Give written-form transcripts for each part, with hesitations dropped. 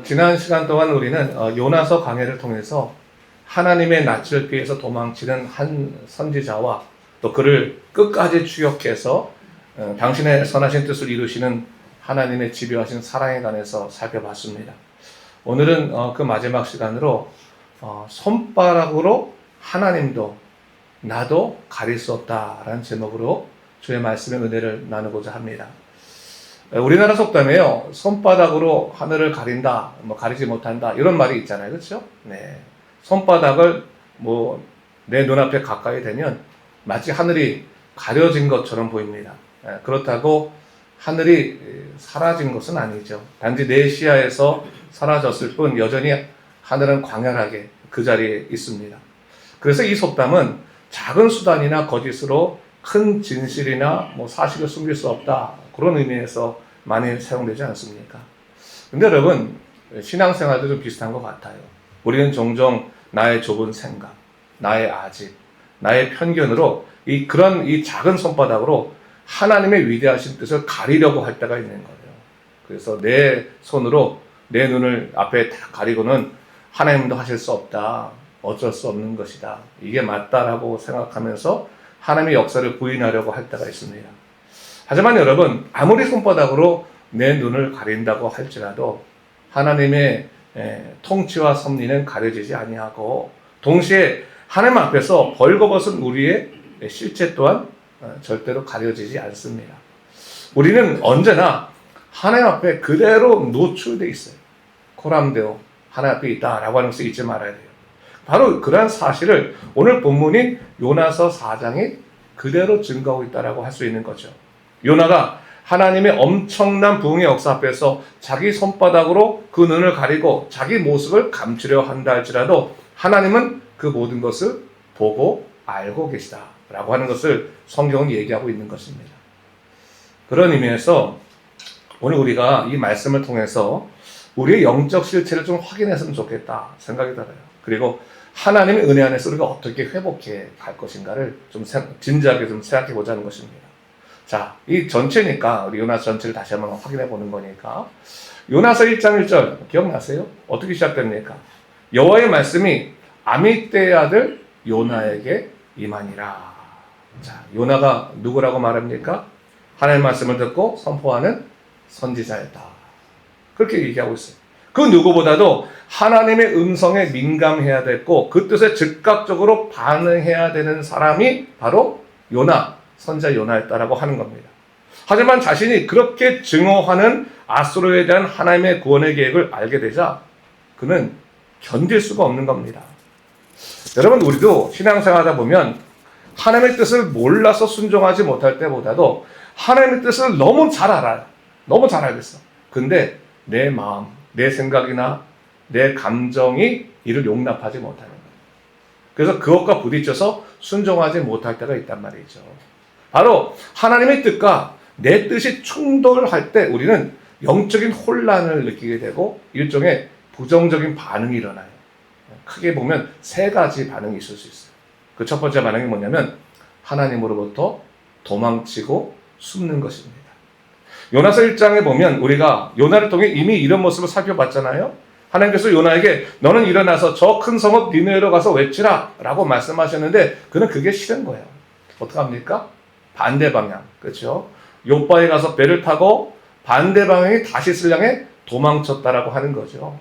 지난 시간 동안 우리는 요나서 강해를 통해서 하나님의 낯을 피해서 도망치는 한 선지자와 또 그를 끝까지 추격해서 당신의 선하신 뜻을 이루시는 하나님의 집요하신 사랑에 관해서 살펴봤습니다. 오늘은 그 마지막 시간으로 손바닥으로 하나님도 나도 가릴 수 없다라는 제목으로 주의 말씀의 은혜를 나누고자 합니다. 우리나라 속담에요, 손바닥으로 하늘을 가린다, 가리지 못한다, 이런 말이 있잖아요. 그렇죠? 네. 손바닥을 내 눈앞에 가까이 되면 마치 하늘이 가려진 것처럼 보입니다. 그렇다고 하늘이 사라진 것은 아니죠. 단지 내 시야에서 사라졌을 뿐 여전히 하늘은 광활하게 그 자리에 있습니다. 그래서 이 속담은 작은 수단이나 거짓으로 큰 진실이나 사실을 숨길 수 없다, 그런 의미에서 많이 사용되지 않습니까? 근데 여러분, 신앙생활도 좀 비슷한 것 같아요. 우리는 종종 나의 좁은 생각, 나의 아집, 나의 편견으로 이 작은 손바닥으로 하나님의 위대하신 뜻을 가리려고 할 때가 있는 거예요. 그래서 내 손으로 내 눈을 앞에 다 가리고는 하나님도 하실 수 없다, 어쩔 수 없는 것이다, 이게 맞다라고 생각하면서 하나님의 역사를 부인하려고 할 때가 있습니다. 하지만 여러분, 아무리 손바닥으로 내 눈을 가린다고 할지라도 하나님의 통치와 섭리는 가려지지 아니하고, 동시에 하나님 앞에서 벌거벗은 우리의 실체 또한 절대로 가려지지 않습니다. 우리는 언제나 하나님 앞에 그대로 노출되어 있어요. 코람데오, 하나님 앞에 있다라고 하는 것을 잊지 말아야 돼요. 바로 그러한 사실을 오늘 본문인 요나서 4장이 그대로 증거하고 있다라고 할 수 있는 거죠. 요나가 하나님의 엄청난 부흥의 역사 앞에서 자기 손바닥으로 그 눈을 가리고 자기 모습을 감추려 한다 할지라도 하나님은 그 모든 것을 보고 알고 계시다라고 하는 것을 성경은 얘기하고 있는 것입니다. 그런 의미에서 오늘 우리가 이 말씀을 통해서 우리의 영적 실체를 좀 확인했으면 좋겠다 생각이 들어요. 그리고 하나님의 은혜 안에서 우리가 어떻게 회복해 갈 것인가를 좀 진지하게 좀 생각해 보자는 것입니다. 자, 이 전체니까 우리 요나서 전체를 다시 한번 확인해 보는 거니까 요나서 1장 1절 기억나세요? 어떻게 시작됩니까? 여호와의 말씀이 아미떼의 아들 요나에게 임하니라. 자, 요나가 누구라고 말합니까? 하나님의 말씀을 듣고 선포하는 선지자였다, 그렇게 얘기하고 있어요. 그 누구보다도 하나님의 음성에 민감해야 됐고 그 뜻에 즉각적으로 반응해야 되는 사람이 바로 요나, 선지자 요나였다라고 하는 겁니다. 하지만 자신이 그렇게 증오하는 아수르에 대한 하나님의 구원의 계획을 알게 되자 그는 견딜 수가 없는 겁니다. 여러분, 우리도 신앙생활하다 보면 하나님의 뜻을 몰라서 순종하지 못할 때보다도 하나님의 뜻을 너무 잘 알아요. 너무 잘 알겠어. 근데 내 마음, 내 생각이나 내 감정이 이를 용납하지 못하는 거예요. 그래서 그것과 부딪혀서 순종하지 못할 때가 있단 말이죠. 바로 하나님의 뜻과 내 뜻이 충돌할 때 우리는 영적인 혼란을 느끼게 되고 일종의 부정적인 반응이 일어나요. 크게 보면 세 가지 반응이 있을 수 있어요. 그 첫 번째 반응이 뭐냐면 하나님으로부터 도망치고 숨는 것입니다. 요나서 1장에 보면 우리가 요나를 통해 이미 이런 모습을 살펴봤잖아요. 하나님께서 요나에게 너는 일어나서 저 큰 성읍 니느웨로 가서 외치라 라고 말씀하셨는데 그는 그게 싫은 거예요. 어떡합니까? 반대 방향, 그렇죠? 요바에 가서 배를 타고 반대 방향이 다시스를 향해 도망쳤다라고 하는 거죠.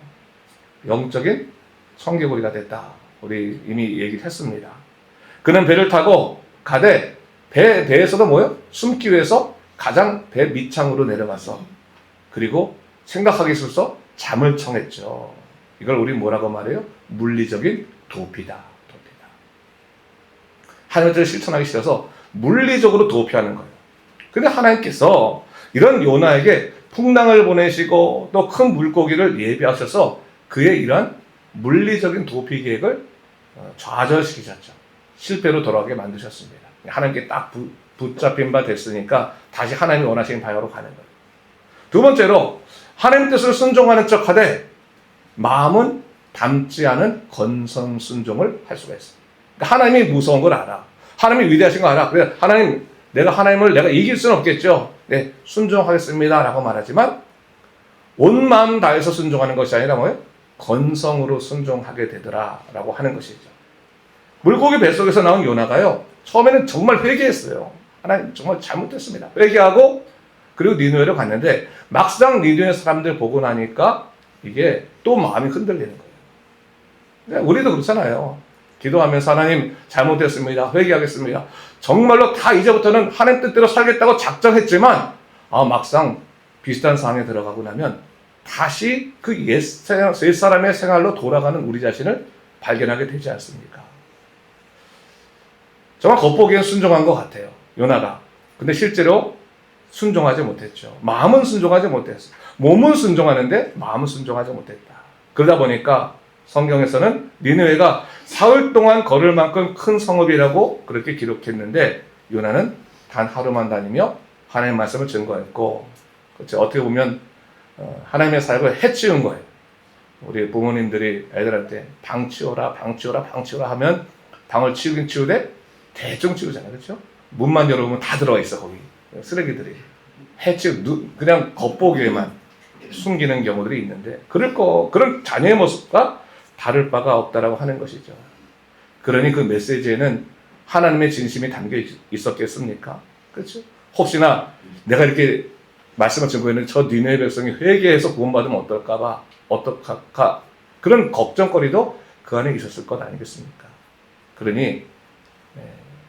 영적인 청개구리가 됐다, 우리 이미 얘기를 했습니다. 그는 배를 타고 가되 배에서도 뭐예요? 숨기 위해서 가장 배 밑창으로 내려가서 그리고 생각하기 싫어서 잠을 청했죠. 이걸 우리 뭐라고 말해요? 물리적인 도피다. 하나님의 뜻을 실천하기 싫어서 물리적으로 도피하는 거예요. 근데 하나님께서 이런 요나에게 풍랑을 보내시고 또 큰 물고기를 예비하셔서 그의 이러한 물리적인 도피 계획을 좌절시키셨죠. 실패로 돌아가게 만드셨습니다. 하나님께 딱 붙잡힌 바 됐으니까 다시 하나님이 원하시는 방향으로 가는 거예요. 두 번째로 하나님 뜻을 순종하는 척하되 마음은 담지 않은 건성 순종을 할 수가 있어요. 그러니까 하나님이 무서운 걸 알아. 하나님이 위대하신 걸 알아. 그래, 하나님을 내가 이길 수는 없겠죠. 네, 순종하겠습니다 라고 말하지만 온 마음 다해서 순종하는 것이 아니라 뭐예요? 건성으로 순종하게 되더라 라고 하는 것이죠. 물고기 뱃속에서 나온 요나가요, 처음에는 정말 회개했어요. 하나님 정말 잘못했습니다. 회개하고 그리고 니느웨로 갔는데 막상 니느웨 사람들 보고 나니까 이게 또 마음이 흔들리는 거예요. 우리도 그렇잖아요. 기도하면서 하나님 잘못했습니다. 회개하겠습니다. 정말로 다 이제부터는 하나님 뜻대로 살겠다고 작정했지만 막상 비슷한 상황에 들어가고 나면 다시 그 옛 사람의 생활로 돌아가는 우리 자신을 발견하게 되지 않습니까? 정말 겉보기엔 순종한 것 같아요, 요나가. 근데 실제로 순종하지 못했죠. 마음은 순종하지 못했어. 몸은 순종하는데 마음은 순종하지 못했다. 그러다 보니까 성경에서는 니느웨가 사흘 동안 걸을 만큼 큰 성읍이라고 그렇게 기록했는데 요나는 단 하루만 다니며 하나님의 말씀을 증거했고, 그렇죠. 어떻게 보면 하나님의 사역을 해치운 거예요. 우리 부모님들이 애들한테 방 치워라, 방 치워라, 방 치워라 하면 방을 치우긴 치우되 대충 치우잖아요. 그렇죠? 문만 열어보면 다 들어가 있어, 거기. 쓰레기들이. 그냥 겉보기에만 숨기는 경우들이 있는데, 그런 자녀의 모습과 다를 바가 없다라고 하는 것이죠. 그러니 그 메시지에는 하나님의 진심이 담겨 있었겠습니까? 그렇죠? 혹시나 내가 이렇게 말씀을 증거했는데 저 니느웨 백성이 회개해서 구원받으면 어떨까? 그런 걱정거리도 그 안에 있었을 것 아니겠습니까? 그러니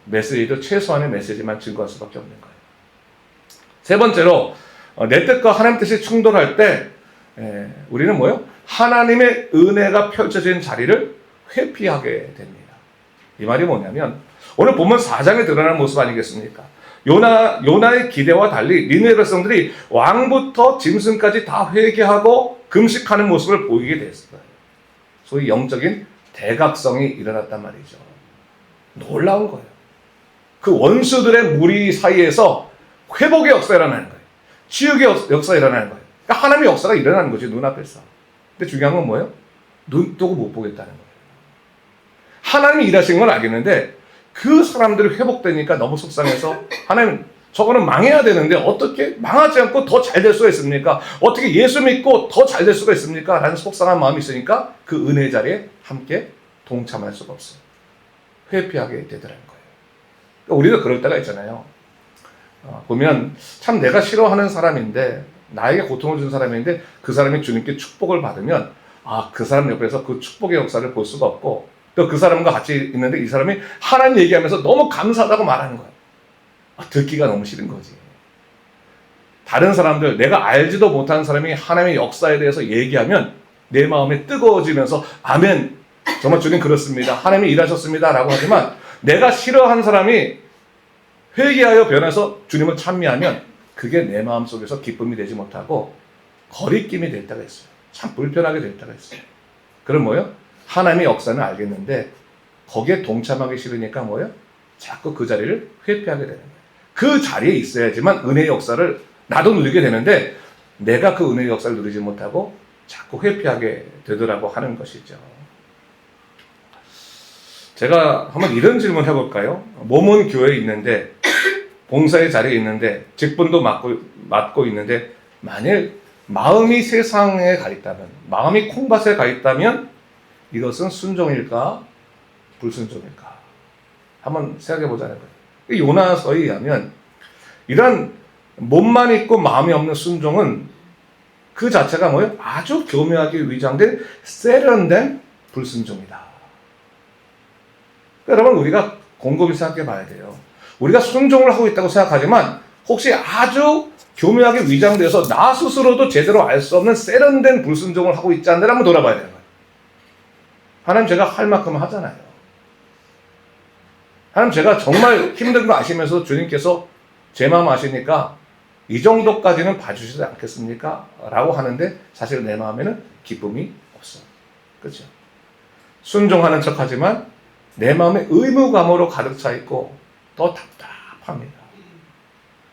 메시지도 최소한의 메시지만 증거할 수밖에 없는 거예요. 세 번째로, 내 뜻과 하나님 뜻이 충돌할 때 우리는 뭐예요? 하나님의 은혜가 펼쳐진 자리를 회피하게 됩니다. 이 말이 뭐냐면 오늘 본문 4장에 드러나는 모습 아니겠습니까? 요나의 기대와 달리 니느웨 백성들이 왕부터 짐승까지 다 회개하고 금식하는 모습을 보이게 됐어요. 소위 영적인 대각성이 일어났단 말이죠. 놀라운 거예요. 그 원수들의 무리 사이에서 회복의 역사가 일어나는 거예요. 치유의 역사가 일어나는 거예요. 그러니까 하나님의 역사가 일어나는 거지, 눈앞에서. 근데 중요한 건 뭐예요? 눈 뜨고 못 보겠다는 거예요. 하나님이 일하신 건 알겠는데 그 사람들이 회복되니까 너무 속상해서 하나님, 저거는 망해야 되는데 어떻게 망하지 않고 더 잘 될 수가 있습니까? 어떻게 예수 믿고 더 잘 될 수가 있습니까? 라는 속상한 마음이 있으니까 그 은혜 자리에 함께 동참할 수가 없어요. 회피하게 되더라는 거예요. 그러니까 우리도 그럴 때가 있잖아요. 보면 참 내가 싫어하는 사람인데, 나에게 고통을 준 사람인데 그 사람이 주님께 축복을 받으면 그 사람 옆에서 그 축복의 역사를 볼 수가 없고, 또 그 사람과 같이 있는데 이 사람이 하나님 얘기하면서 너무 감사하다고 말하는 거예요. 듣기가 너무 싫은 거지. 다른 사람들, 내가 알지도 못하는 사람이 하나님의 역사에 대해서 얘기하면 내 마음에 뜨거워지면서 아멘, 정말 주님 그렇습니다, 하나님이 일하셨습니다 라고 하지만, 내가 싫어하는 사람이 회개하여 변해서 주님을 찬미하면 그게 내 마음속에서 기쁨이 되지 못하고 거리낌이 될 때가 있어요. 참 불편하게 될 때가 있어요. 그럼 뭐예요? 하나님의 역사는 알겠는데 거기에 동참하기 싫으니까 뭐예요? 자꾸 그 자리를 회피하게 되는 거예요. 그 자리에 있어야지만 은혜의 역사를 나도 누리게 되는데 내가 그 은혜의 역사를 누리지 못하고 자꾸 회피하게 되더라고 하는 것이죠. 제가 한번 이런 질문 해볼까요? 몸은 교회에 있는데 봉사의 자리에 있는데 직분도 맡고 있는데 만일 마음이 세상에 가 있다면, 마음이 콩밭에 가 있다면 이것은 순종일까 불순종일까 한번 생각해 보자는 거예요. 요나서에 의하면 이런 몸만 있고 마음이 없는 순종은 그 자체가 뭐예요? 아주 교묘하게 위장된 세련된 불순종이다. 여러분, 우리가 곰곰이 생각해 봐야 돼요. 우리가 순종을 하고 있다고 생각하지만 혹시 아주 교묘하게 위장돼서 나 스스로도 제대로 알 수 없는 세련된 불순종을 하고 있지 않나 한번 돌아봐야 되는 거예요. 하나님, 제가 할 만큼 하잖아요. 하나님, 제가 정말 힘든 거 아시면서 주님께서 제 마음 아시니까 이 정도까지는 봐주시지 않겠습니까? 라고 하는데 사실 내 마음에는 기쁨이 없어요. 그렇죠? 순종하는 척 하지만 내 마음에 의무감으로 가득 차 있고 더 답답합니다.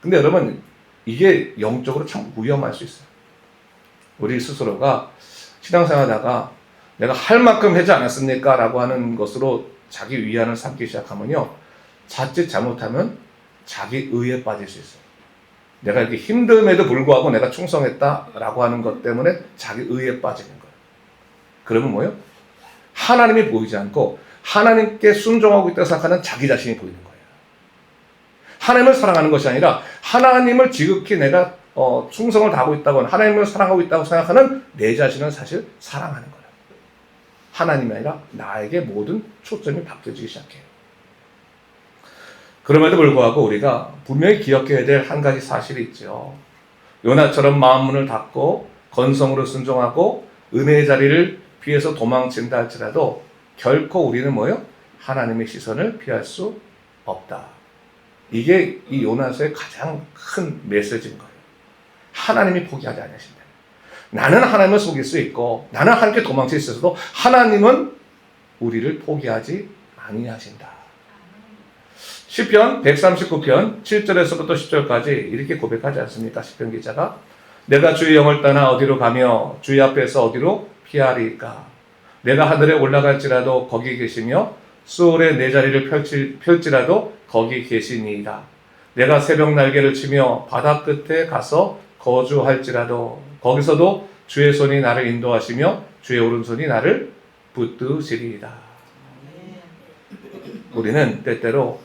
근데 여러분, 이게 영적으로 참 위험할 수 있어요. 우리 스스로가 신앙생활하다가 내가 할 만큼 하지 않았습니까? 라고 하는 것으로 자기 위안을 삼기 시작하면요, 자칫 잘못하면 자기 의에 빠질 수 있어요. 내가 이렇게 힘듦에도 불구하고 내가 충성했다라고 하는 것 때문에 자기 의에 빠지는 거예요. 그러면 뭐예요? 하나님이 보이지 않고 하나님께 순종하고 있다고 생각하는 자기 자신이 보이는 거예요. 하나님을 사랑하는 것이 아니라 하나님을 지극히 내가 충성을 다하고 있다고, 하나님을 사랑하고 있다고 생각하는 내 자신은 사실 사랑하는 거예요. 하나님이 아니라 나에게 모든 초점이 바뀌어지기 시작해요. 그럼에도 불구하고 우리가 분명히 기억해야 될 한 가지 사실이 있죠. 요나처럼 마음 문을 닫고 건성으로 순종하고 은혜의 자리를 피해서 도망친다 할지라도 결코 우리는 뭐예요? 하나님의 시선을 피할 수 없다. 이게 이 요나서의 가장 큰 메시지인 거예요. 하나님이 포기하지 않으신다. 나는 하나님을 속일 수 있고 나는 하나님께 도망칠 수 있어도 하나님은 우리를 포기하지 아니하신다. 시편 139편 7절에서부터 10절까지 이렇게 고백하지 않습니까? 시편 기자가 내가 주의 영을 떠나 어디로 가며 주의 앞에서 어디로 피하리까? 내가 하늘에 올라갈지라도 거기 계시며 수월에 내 자리를 펼지라도 거기 계시니이다. 내가 새벽 날개를 치며 바다 끝에 가서 거주할지라도 거기서도 주의 손이 나를 인도하시며 주의 오른손이 나를 붙드시리이다. 우리는 때때로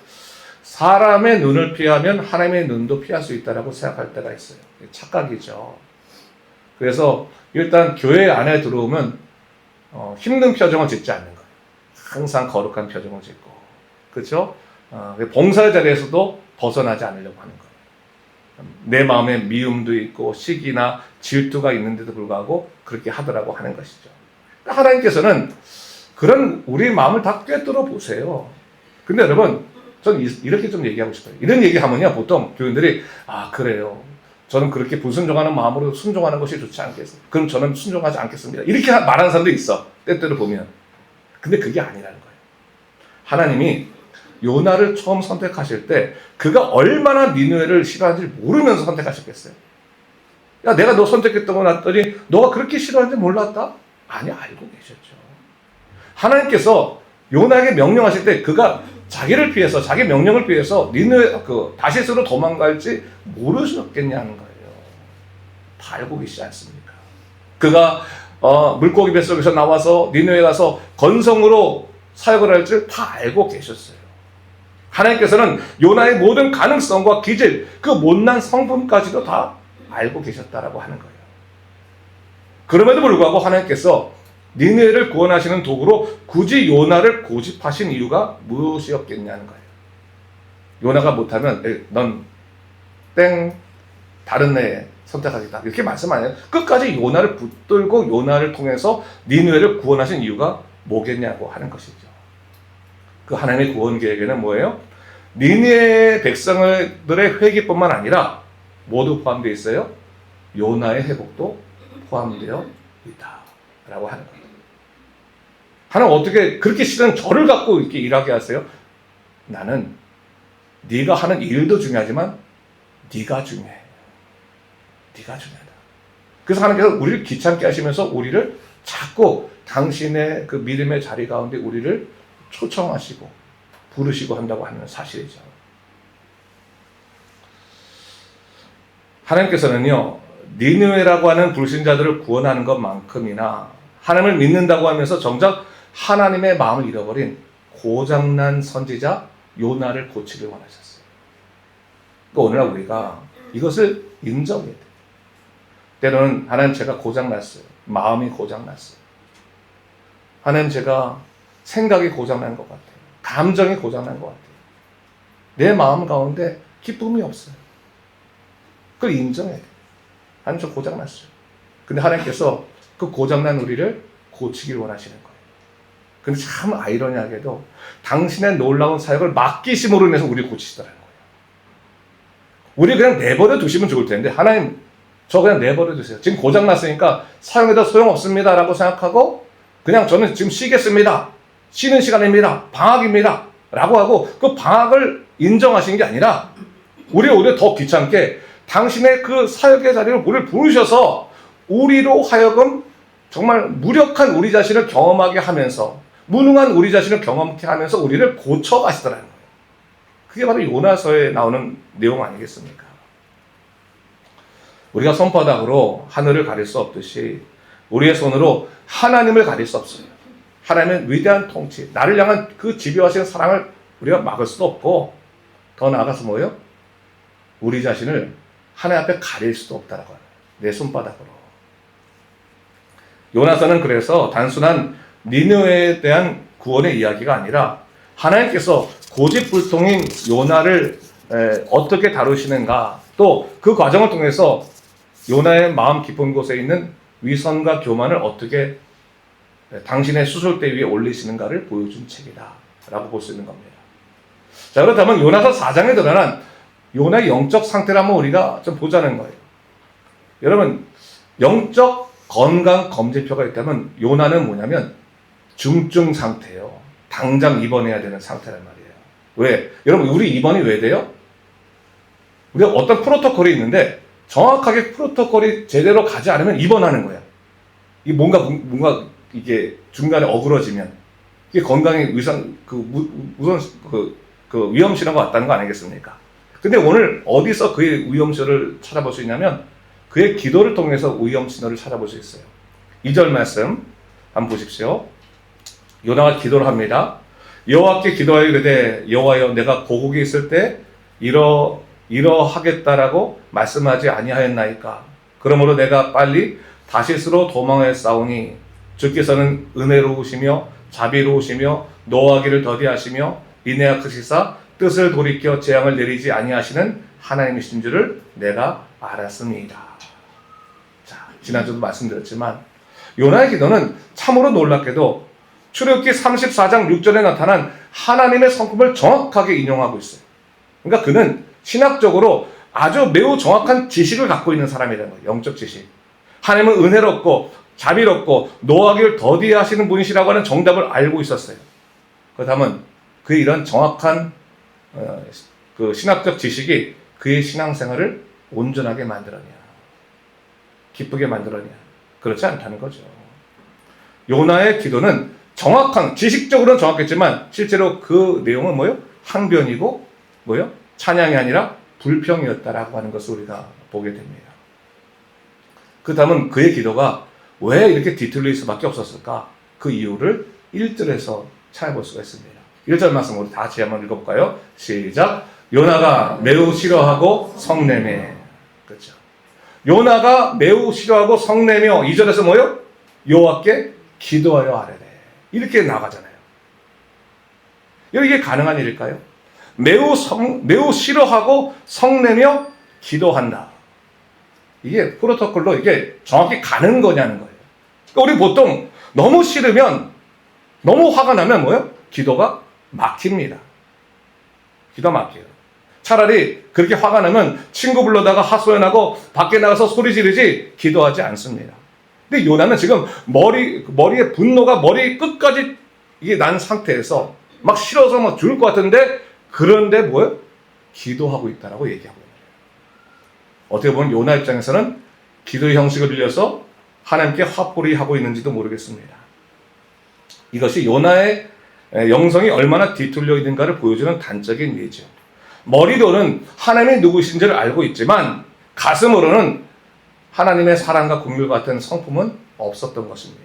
사람의 눈을 피하면 하나님의 눈도 피할 수 있다고 생각할 때가 있어요. 착각이죠. 그래서 일단 교회 안에 들어오면 힘든 표정을 짓지 않는 거예요. 항상 거룩한 표정을 짓고, 그렇죠? 봉사의 자리에서도 벗어나지 않으려고 하는 거예요. 내 마음에 미움도 있고 시기나 질투가 있는데도 불구하고 그렇게 하더라고 하는 것이죠. 하나님께서는 그런 우리 마음을 다 꿰뚫어 보세요. 근데 여러분, 저는 이렇게 좀 얘기하고 싶어요. 이런 얘기하면요, 보통 교인들이 그래요. 저는 그렇게 불순종하는 마음으로 순종하는 것이 좋지 않겠어요. 그럼 저는 순종하지 않겠습니다. 이렇게 말하는 사람도 있어. 때때로 보면. 근데 그게 아니라는 거예요. 하나님이 요나를 처음 선택하실 때 그가 얼마나 니느웨를 싫어하는지 모르면서 선택하셨겠어요. 야, 내가 너 선택했다고 났더니 너가 그렇게 싫어하는지 몰랐다? 아니, 알고 계셨죠. 하나님께서 요나에게 명령하실 때 그가 자기를 피해서, 자기 명령을 피해서 니느웨 다시스로 도망갈지 모르셨겠냐는 거예요. 다 알고 계시지 않습니까? 그가 물고기 뱃속에서 나와서 니느웨에 가서 건성으로 사역을 할 줄 다 알고 계셨어요. 하나님께서는 요나의 모든 가능성과 기질, 그 못난 성품까지도 다 알고 계셨다라고 하는 거예요. 그럼에도 불구하고 하나님께서 니느웨를 구원하시는 도구로 굳이 요나를 고집하신 이유가 무엇이었겠냐는 거예요. 요나가 못하면 넌 다른 애 선택하겠다 이렇게 말씀 안 해요. 끝까지 요나를 붙들고 요나를 통해서 니느웨를 구원하신 이유가 뭐겠냐고 하는 것이죠. 그 하나님의 구원 계획에는 뭐예요? 니느웨 백성들의 회개뿐만 아니라 모두 포함되어 있어요. 요나의 회복도 포함되어 있다라고 하는 거예요. 하나님 어떻게 그렇게 싫은 저를 갖고 이렇게 일하게 하세요? 나는 네가 하는 일도 중요하지만 네가 중요해. 네가 중요하다. 그래서 하나님께서 우리를 귀찮게 하시면서 우리를 자꾸 당신의 그 믿음의 자리 가운데 우리를 초청하시고 부르시고 한다고 하는 사실이죠. 하나님께서는요, 니느웨라고 하는 불신자들을 구원하는 것만큼이나 하나님을 믿는다고 하면서 정작 하나님의 마음을 잃어버린 고장난 선지자 요나를 고치길 원하셨어요. 그러니까 오늘날 우리가 이것을 인정해야 돼요. 때로는 하나님 제가 고장났어요. 마음이 고장났어요. 하나님 제가 생각이 고장난 것 같아요. 감정이 고장난 것 같아요. 내 마음 가운데 기쁨이 없어요. 그걸 인정해야 돼요. 하나님 저 고장났어요. 근데 하나님께서 그 고장난 우리를 고치길 원하시는 거예요. 근데 참 아이러니하게도 당신의 놀라운 사역을 맡기심으로 인해서 우리를 고치시더라는 거예요. 우리 그냥 내버려 두시면 좋을 텐데 하나님 저 그냥 내버려 두세요. 지금 고장났으니까 사용해도 소용없습니다 라고 생각하고 그냥 저는 지금 쉬겠습니다. 쉬는 시간입니다. 방학입니다. 라고 하고 그 방학을 인정하시는 게 아니라 우리 오히려 더 귀찮게 당신의 그 사역의 자리를 우리를 부르셔서 우리로 하여금 정말 무력한 우리 자신을 경험하게 하면서 무능한 우리 자신을 경험케 하면서 우리를 고쳐가시더라는 거예요. 그게 바로 요나서에 나오는 내용 아니겠습니까? 우리가 손바닥으로 하늘을 가릴 수 없듯이 우리의 손으로 하나님을 가릴 수 없어요. 하나님은 위대한 통치, 나를 향한 그 집요하신 사랑을 우리가 막을 수도 없고, 더 나아가서 뭐예요? 우리 자신을 하나님 앞에 가릴 수도 없다라고 하는, 내 손바닥으로. 요나서는 그래서 단순한 니느웨에 대한 구원의 이야기가 아니라 하나님께서 고집불통인 요나를 어떻게 다루시는가, 또 그 과정을 통해서 요나의 마음 깊은 곳에 있는 위선과 교만을 어떻게 당신의 수술대 위에 올리시는가를 보여준 책이다 라고 볼 수 있는 겁니다. 자, 그렇다면 요나서 4장에 드러난 요나의 영적 상태를 한번 우리가 좀 보자는 거예요. 여러분, 영적 건강 검진표가 있다면 요나는 뭐냐면 중증 상태예요. 당장 입원해야 되는 상태란 말이에요. 왜? 여러분, 우리 입원이 왜 돼요? 우리가 어떤 프로토콜이 있는데 정확하게 프로토콜이 제대로 가지 않으면 입원하는 거야. 이 뭔가 이게 중간에 어그러지면 이게 건강에 우선 위험시라고 왔다는 거 아니겠습니까? 근데 오늘 어디서 그의 위험시를 찾아볼 수 있냐면 그의 기도를 통해서 위험신호를 찾아볼 수 있어요. 2절 말씀 한번 보십시오. 요나가 기도를 합니다. 여호와께 기도하여 이르되 여호와여 내가 고국에 있을 때 이러하겠다라고 말씀하지 아니하였나이까. 그러므로 내가 빨리 다시스로 도망하였사오니 주께서는 은혜로우시며 자비로우시며 노하기를 더디하시며 인내하시사 뜻을 돌이켜 재앙을 내리지 아니하시는 하나님이신 줄을 내가 알았습니다. 자, 지난주도 말씀드렸지만 요나의 기도는 참으로 놀랍게도 출애굽기 34장 6절에 나타난 하나님의 성품을 정확하게 인용하고 있어요. 그러니까 그는 신학적으로 아주 매우 정확한 지식을 갖고 있는 사람이라는 거예요. 영적 지식. 하나님은 은혜롭고 자비롭고 노하기를 더디하시는 분이시라고 하는 정답을 알고 있었어요. 그렇다면 그의 이런 정확한 그 신학적 지식이 그의 신앙생활을 온전하게 만들었냐, 기쁘게 만들었냐? 그렇지 않다는 거죠. 요나의 기도는 지식적으로는 정확했지만 실제로 그 내용은 뭐예요? 항변이고 뭐예요? 찬양이 아니라 불평이었다라고 하는 것을 우리가 보게 됩니다. 그렇다면 그의 기도가 왜 이렇게 뒤틀릴 수밖에 없었을까? 그 이유를 1절에서 찾아볼 수가 있습니다. 1절 말씀 우리 다 같이 한번 읽어볼까요? 시작. 요나가 매우 싫어하고 성내매. 그렇죠. 요나가 매우 싫어하고 성내며 2절에서 뭐요? 여호와께 기도하여 아뢰래. 이렇게 나가잖아요. 이게 가능한 일일까요? 매우 싫어하고 성내며 기도한다. 이게 프로토콜로 이게 정확히 가는 거냐는 거예요. 그러니까 우리 보통 너무 싫으면, 너무 화가 나면 뭐예요? 기도가 막힙니다. 기도 막혀요. 차라리 그렇게 화가 나면 친구 불러다가 하소연하고 밖에 나가서 소리 지르지 기도하지 않습니다. 근데 요나는 지금 머리에 분노가 머리 끝까지 이게 난 상태에서 막 싫어서 막 죽을 것 같은데, 그런데 뭐예요? 기도하고 있다라고 얘기하고 있는 거예요. 어떻게 보면 요나 입장에서는 기도의 형식을 빌려서 하나님께 화풀이하고 있는지도 모르겠습니다. 이것이 요나의 영성이 얼마나 뒤틀려 있는가를 보여주는 단적인 예죠. 머리로는 하나님이 누구신지를 알고 있지만 가슴으로는 하나님의 사랑과 긍휼 같은 성품은 없었던 것입니다.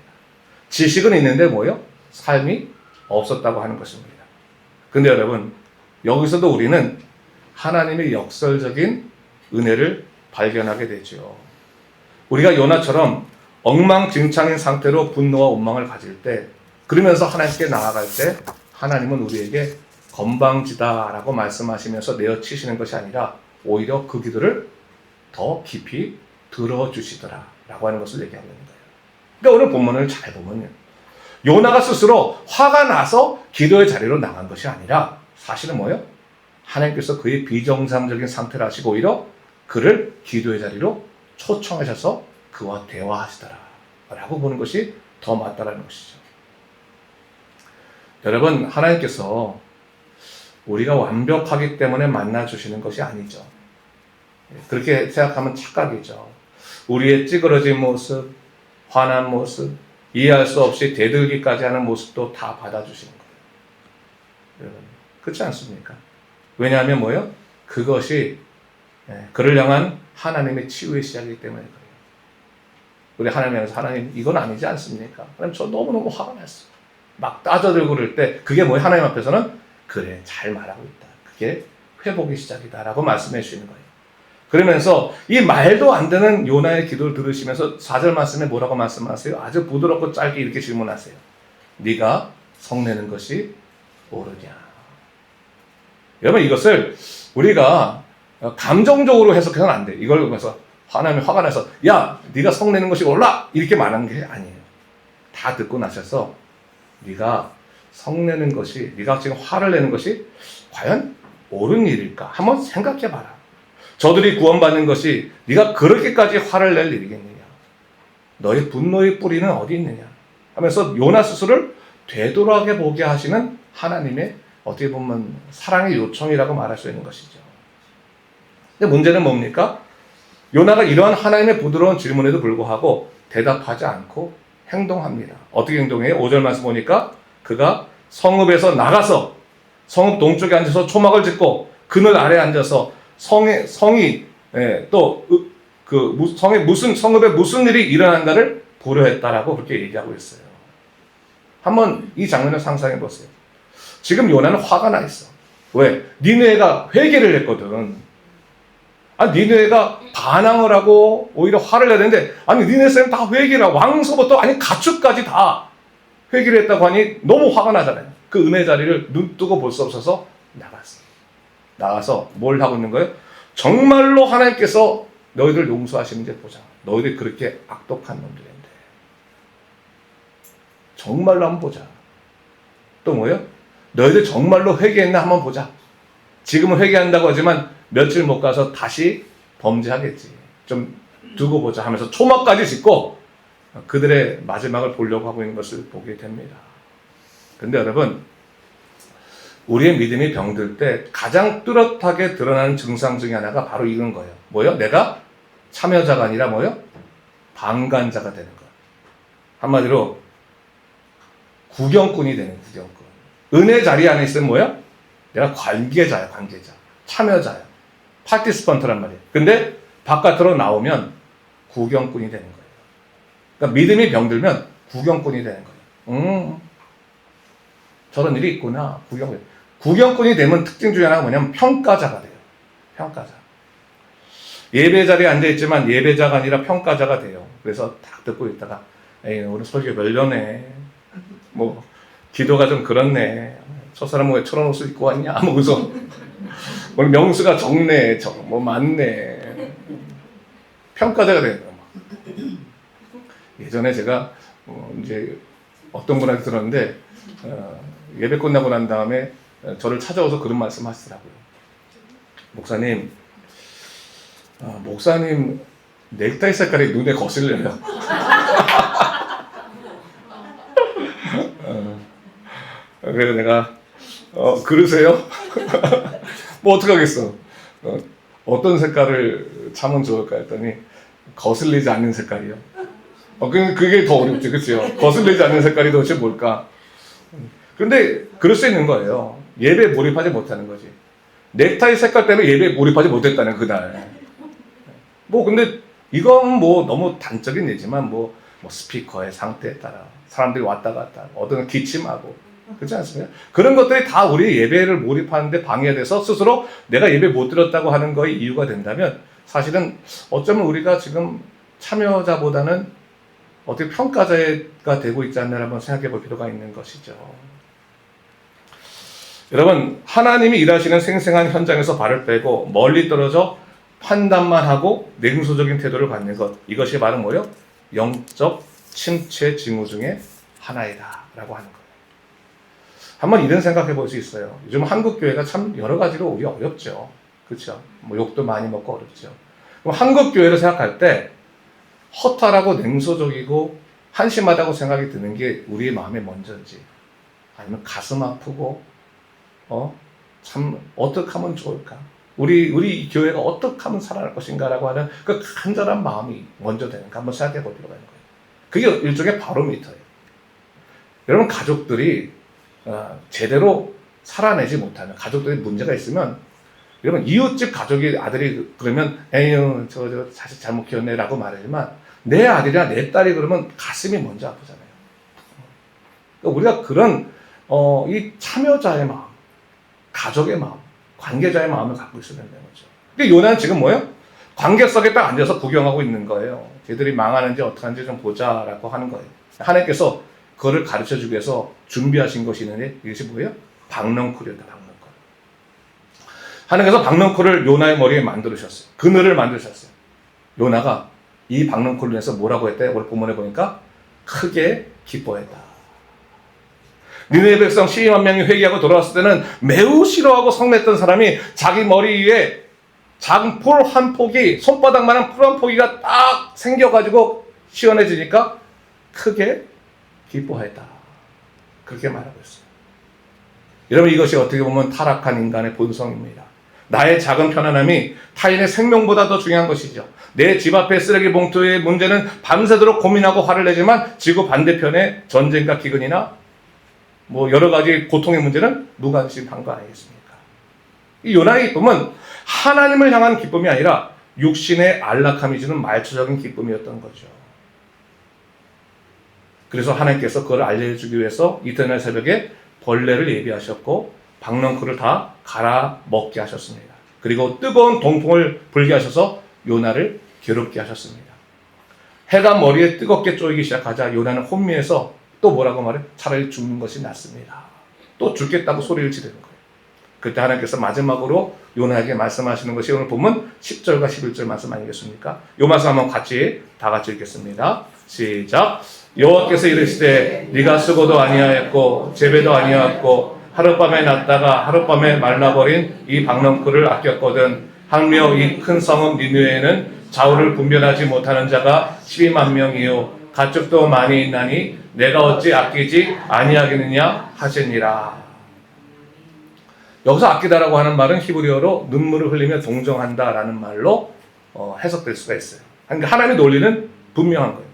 지식은 있는데 뭐예요? 삶이 없었다고 하는 것입니다. 근데 여러분, 여기서도 우리는 하나님의 역설적인 은혜를 발견하게 되죠. 우리가 요나처럼 엉망진창인 상태로 분노와 원망을 가질 때, 그러면서 하나님께 나아갈 때 하나님은 우리에게 건방지다라고 말씀하시면서 내어치시는 것이 아니라 오히려 그 기도를 더 깊이 들어주시더라라고 하는 것을 얘기하고 있는 거예요. 그러니까 오늘 본문을 잘 보면요, 요나가 스스로 화가 나서 기도의 자리로 나간 것이 아니라 사실은 뭐예요? 하나님께서 그의 비정상적인 상태를 아시고 오히려 그를 기도의 자리로 초청하셔서 그와 대화하시더라라고 보는 것이 더 맞다라는 것이죠. 여러분, 하나님께서 우리가 완벽하기 때문에 만나주시는 것이 아니죠. 그렇게 생각하면 착각이죠. 우리의 찌그러진 모습, 화난 모습, 이해할 수 없이 대들기까지 하는 모습도 다 받아주시는 거예요. 여러분, 그렇지 않습니까? 왜냐하면 뭐예요? 그것이 그를 향한 하나님의 치유의 시작이기 때문에 그래요. 우리 하나님 향해서 하나님 이건 아니지 않습니까? 하나님 저 너무너무 화가 났어. 막 따져들고 그럴 때 그게 뭐예요? 하나님 앞에서는 그래 잘 말하고 있다. 그게 회복의 시작이다 라고 말씀해 주시는 거예요. 그러면서 이 말도 안 되는 요나의 기도를 들으시면서 4절 말씀에 뭐라고 말씀하세요? 아주 부드럽고 짧게 이렇게 질문하세요. 네가 성내는 것이 옳으냐. 여러분 이것을 우리가 감정적으로 해석해서는 안 돼. 이걸 보면서 하나님이 화가 나서 야 네가 성내는 것이 옳라 이렇게 말하는 게 아니에요. 다 듣고 나셔서 네가 성내는 것이 네가 지금 화를 내는 것이 과연 옳은 일일까? 한번 생각해 봐라. 저들이 구원받는 것이 네가 그렇게까지 화를 낼 일이겠느냐? 너의 분노의 뿌리는 어디 있느냐? 하면서 요나 스스로를 되돌아게 보게 하시는 하나님의 어떻게 보면 사랑의 요청이라고 말할 수 있는 것이죠. 근데 문제는 뭡니까? 요나가 이러한 하나님의 부드러운 질문에도 불구하고 대답하지 않고 행동합니다. 어떻게 행동해요? 5절 말씀 보니까 그가 성읍에서 나가서 성읍 동쪽에 앉아서 초막을 짓고 그늘 아래에 앉아서 성읍에 무슨 일이 일어난가를 고려했다라고 그렇게 얘기하고 있어요. 한번 이 장면을 상상해 보세요. 지금 요나는 화가 나 있어. 왜? 니느웨가 회개를 했거든. 니느웨가 반항을 하고 오히려 화를 내야 되는데 니느웨 사람 다 회개를 하고 왕서부터 가축까지 다 회개를 했다고 하니 너무 화가 나잖아요. 그 은혜 자리를 눈 뜨고 볼 수 없어서 나가서 뭘 하고 있는 거예요? 정말로 하나님께서 너희들 용서하시는지 보자. 너희들 그렇게 악독한 놈들인데 정말로 한번 보자. 또 뭐예요? 너희들 정말로 회개했나 한번 보자. 지금은 회개한다고 하지만 며칠 못 가서 다시 범죄하겠지. 좀 두고 보자 하면서 초막까지 짓고 그들의 마지막을 보려고 하고 있는 것을 보게 됩니다. 근데 여러분, 우리의 믿음이 병들 때 가장 뚜렷하게 드러나는 증상 중에 하나가 바로 이건 거예요. 뭐예요? 내가 참여자가 아니라 뭐예요? 방관자가 되는 거예요. 한마디로 구경꾼이 되는 구경꾼. 은혜 자리 안에 있으면 뭐예요? 내가 관계자야, 관계자. 참여자야. 파티스펀트란 말이에요. 근데 바깥으로 나오면 구경꾼이 되는 거예요. 그러니까 믿음이 병들면 구경꾼이 되는 거예요. 저런 일이 있구나. 구경꾼이 되면 특징 중에 하나가 뭐냐면 평가자가 돼요. 평가자. 예배 자리에 앉아있지만 예배자가 아니라 평가자가 돼요. 그래서 딱 듣고 있다가 에이 오늘 설교 별로네. 뭐 기도가 좀 그렇네. 저 사람은 왜 저런 옷을 입고 왔냐? 그래서 오늘 명수가 적네. 뭐 많네. 평가자가 돼요. 예전에 제가 이제 어떤 분한테 들었는데 예배 끝나고 난 다음에 저를 찾아와서 그런 말씀 하시더라고요. 목사님 넥타이 색깔이 눈에 거슬려요. 그래서 내가 그러세요? 뭐 어떡하겠어. 어떤 색깔을 참으면 좋을까 했더니 거슬리지 않는 색깔이요. 그게 더 어렵지, 그렇죠? 거슬리지 않는 색깔이 도대체 뭘까? 그런데 그럴 수 있는 거예요. 예배에 몰입하지 못하는 거지. 넥타이 색깔 때문에 예배에 몰입하지 못했다는 그날. 근데 이건 너무 단적인 예지만 스피커의 상태에 따라 사람들이 왔다 갔다 어떤 기침하고 그렇지 않습니까? 그런 것들이 다 우리 예배를 몰입하는데 방해돼서 스스로 내가 예배 못 드렸다고 하는 거의 이유가 된다면 사실은 어쩌면 우리가 지금 참여자보다는 어떻게 평가자가 되고 있지 않나 한번 생각해 볼 필요가 있는 것이죠. 여러분, 하나님이 일하시는 생생한 현장에서 발을 빼고 멀리 떨어져 판단만 하고 냉소적인 태도를 갖는 것, 이것이 바로 뭐예요? 영적 침체 징후 중에 하나이다 라고 하는 거예요. 한번 이런 생각해 볼 수 있어요. 요즘 한국 교회가 참 여러 가지로 우리 어렵죠. 그렇죠? 욕도 많이 먹고 어렵죠. 그럼 한국 교회를 생각할 때 허탈하고 냉소적이고 한심하다고 생각이 드는 게 우리의 마음에 먼저인지 아니면 가슴 아프고 참 어떻게 하면 좋을까? 우리 교회가 어떻게 하면 살아날 것인가라고 하는 그 간절한 마음이 먼저 되는가 한번 생각해 볼 필요가 있는 거예요. 그게 일종의 바로미터예요. 여러분, 가족들이 제대로 살아내지 못하면, 가족들이 문제가 있으면 여러분, 이웃집 가족이 아들이 그러면 에휴 저 자식 잘못 키웠네 라고 말하지만 내 아들이나 내 딸이 그러면 가슴이 먼저 아프잖아요. 그러니까 우리가 그런 이 참여자의 마음, 가족의 마음, 관계자의 마음을 갖고 있어야 된다는 거죠. 그러니까 요나는 지금 뭐예요? 관객석에 딱 앉아서 구경하고 있는 거예요. 쟤들이 망하는지 어떡하는지 좀 보자라고 하는 거예요. 하나님께서 그거를 가르쳐주기 위해서 준비하신 것이 있는데 이것이 뭐예요? 박넝쿨이었다. 박넝쿨. 하나님께서 박넝쿨을 요나의 머리에 만들으셨어요. 그늘을 만드셨어요. 요나가 이 박넝쿨을 위해서 뭐라고 했대? 오늘 본문에 보니까 크게 기뻐했다. 니느웨 백성 12만 명이 회개하고 돌아왔을 때는 매우 싫어하고 성냈던 사람이 자기 머리 위에 작은 풀 한 폭이, 손바닥만한 풀 한 포기가 딱 생겨가지고 시원해지니까 크게 기뻐했다. 그렇게 말하고 있어요. 여러분, 이것이 어떻게 보면 타락한 인간의 본성입니다. 나의 작은 편안함이 타인의 생명보다 더 중요한 것이죠. 내 집 앞에 쓰레기 봉투의 문제는 밤새도록 고민하고 화를 내지만 지구 반대편에 전쟁과 기근이나 뭐 여러 가지 고통의 문제는 무관심한 거 아니겠습니까? 이 요나의 기쁨은 하나님을 향한 기쁨이 아니라 육신의 안락함이 주는 말초적인 기쁨이었던 거죠. 그래서 하나님께서 그걸 알려주기 위해서 이튿날 새벽에 벌레를 예비하셨고 박넝쿨을 다 갈아 먹게 하셨습니다. 그리고 뜨거운 동풍을 불게 하셔서 요나를 괴롭게 하셨습니다. 해가 머리에 뜨겁게 쪼이기 시작하자 요나는 혼미해서 또 뭐라고 말해? 차라리 죽는 것이 낫습니다. 또 죽겠다고 소리를 지르는 거예요. 그때 하나님께서 마지막으로 요나에게 말씀하시는 것이 오늘 보면 10절과 11절 말씀 아니겠습니까? 이 말씀 한번 다 같이 읽겠습니다. 시작. 여호와께서 이르시되 네가 수고도 아니하였고 재배도 아니하였고 하룻밤에 났다가 하룻밤에 말라버린 이 박넝쿨을 아꼈거든. 하물며 이 큰 성읍 니느웨에는 좌우를 분별하지 못하는 자가 12만 명이요 가축도 많이 있나니 내가 어찌 아끼지 아니하겠느냐 하시니라. 여기서 아끼다라고 하는 말은 히브리어로 눈물을 흘리며 동정한다라는 말로 해석될 수가 있어요. 그러니까 하나님의 논리는 분명한 거예요.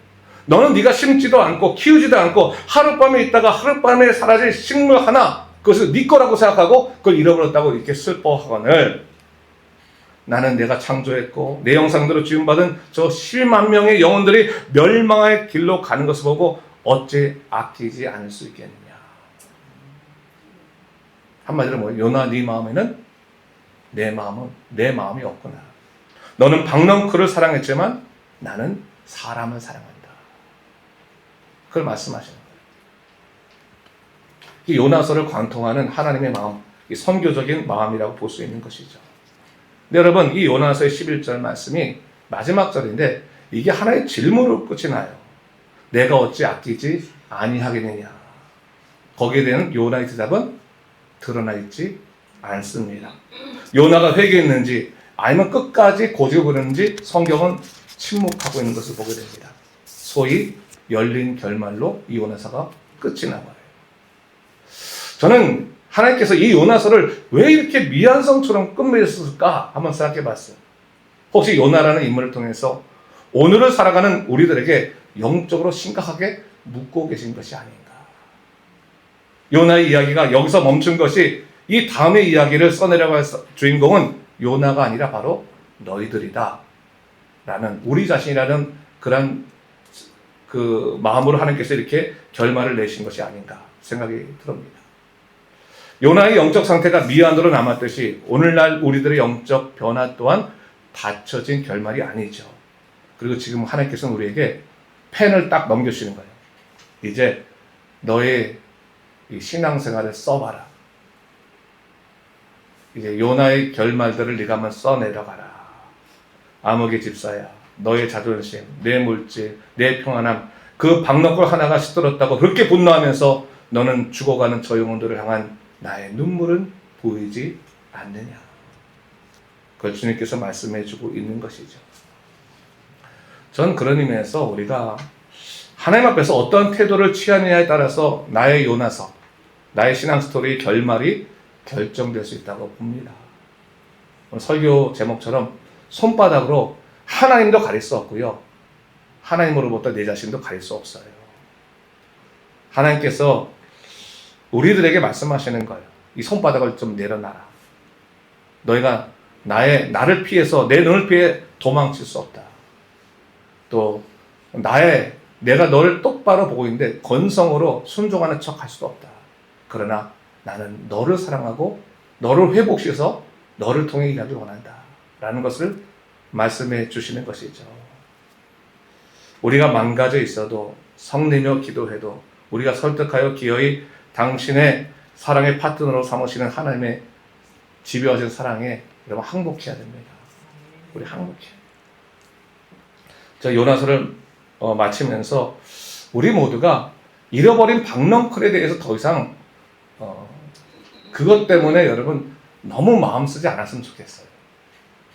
너는 네가 심지도 않고 키우지도 않고 하룻밤에 있다가 하룻밤에 사라질 식물 하나, 그것을 네 거라고 생각하고 그걸 잃어버렸다고 이렇게 슬퍼하거늘 나는 내가 창조했고 내 형상대로 지음받은 저 10만 명의 영혼들이 멸망의 길로 가는 것을 보고 어찌 아끼지 않을 수 있겠느냐. 한마디로 뭐예요? 요나 네 마음에는 내 마음이 없구나. 너는 박넝쿨을 사랑했지만 나는 사람을 사랑한다. 그걸 말씀하시는 거예요. 이 요나서를 관통하는 하나님의 마음, 이 선교적인 마음이라고 볼 수 있는 것이죠. 근데 여러분, 이 요나서의 11절 말씀이 마지막 절인데 이게 하나의 질문으로 끝이 나요. 내가 어찌 아끼지 아니하겠느냐. 거기에 대한 요나의 대답은 드러나 있지 않습니다. 요나가 회개했는지 아니면 끝까지 고집을 부렸는지 성경은 침묵하고 있는 것을 보게 됩니다. 소위 열린 결말로 이 요나서가 끝이 나버려요. 저는 하나님께서 이 요나서를 왜 이렇게 미완성처럼 끝맺었을까 한번 생각해 봤어요. 혹시 요나라는 인물을 통해서 오늘을 살아가는 우리들에게 영적으로 심각하게 묻고 계신 것이 아닌가. 요나의 이야기가 여기서 멈춘 것이 이 다음의 이야기를 써내려갈 주인공은 요나가 아니라 바로 너희들이다 라는, 우리 자신이라는 그런 그 마음으로 하나님께서 이렇게 결말을 내신 것이 아닌가 생각이 듭니다. 요나의 영적 상태가 미완으로 남았듯이 오늘날 우리들의 영적 변화 또한 닫혀진 결말이 아니죠. 그리고 지금 하나님께서는 우리에게 펜을 딱 넘겨주시는 거예요. 이제 너의 이 신앙생활을 써봐라. 이제 요나의 결말들을 네가 한번 써내려가라. 암흑의 집사야, 너의 자존심, 내 물질, 내 평안함, 그 박넝쿨 하나가 시들었다고 그렇게 분노하면서 너는 죽어가는 저 영혼들을 향한 나의 눈물은 보이지 않느냐. 그걸 주님께서 말씀해주고 있는 것이죠. 전 그런 의미에서 우리가 하나님 앞에서 어떤 태도를 취하느냐에 따라서 나의 요나서, 나의 신앙 스토리의 결말이 결정될 수 있다고 봅니다. 설교 제목처럼 손바닥으로 하나님도 가릴 수 없고요, 하나님으로부터 내 자신도 가릴 수 없어요. 하나님께서 우리들에게 말씀하시는 거예요. 이 손바닥을 좀 내려놔라. 너희가 나를 피해서 내 눈을 피해 도망칠 수 없다. 또 내가 너를 똑바로 보고 있는데 건성으로 순종하는 척 할 수도 없다. 그러나 나는 너를 사랑하고 너를 회복시켜서 너를 통해 일하길 원한다. 라는 것을 말씀해 주시는 것이죠. 우리가 망가져 있어도 성내며 기도해도 우리가 설득하여 기어이 당신의 사랑의 파트너로 삼으시는 하나님의 집요하신 사랑에 여러분 항복해야 됩니다. 우리 항복해요. 저 요나서를 마치면서 우리 모두가 잃어버린 박넝쿨에 대해서 더 이상 그것 때문에 여러분 너무 마음 쓰지 않았으면 좋겠어요.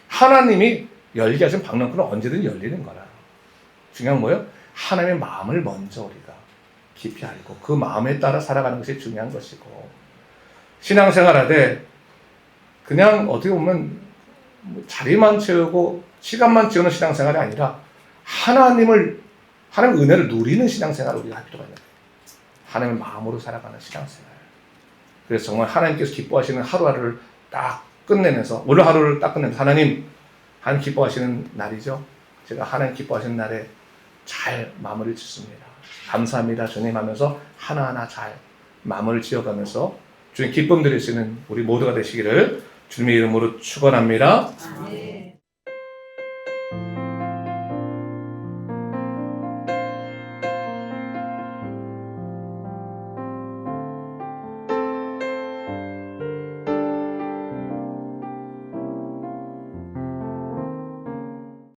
하나님이 열게 하신 박넝쿨은 언제든 열리는 거라. 중요한 뭐예요? 하나님의 마음을 먼저 우리가 깊이 알고 그 마음에 따라 살아가는 것이 중요한 것이고, 신앙생활하되 그냥 어떻게 보면 자리만 채우고 시간만 채우는 신앙생활이 아니라 하나님의 은혜를 누리는 신앙생활을 우리가 할 필요가 있는 거예요. 하나님의 마음으로 살아가는 신앙생활. 그래서 정말 하나님께서 기뻐하시는 하루하루를 딱 끝내면서, 오늘 하루를 딱 끝내면서 하나님 기뻐하시는 날이죠. 제가 하나님 기뻐하시는 날에 잘 마무리를 짓습니다. 감사합니다 주님 하면서 하나하나 잘 마무리를 지어가면서 주님 기쁨 드리시는 우리 모두가 되시기를 주님의 이름으로 축원합니다.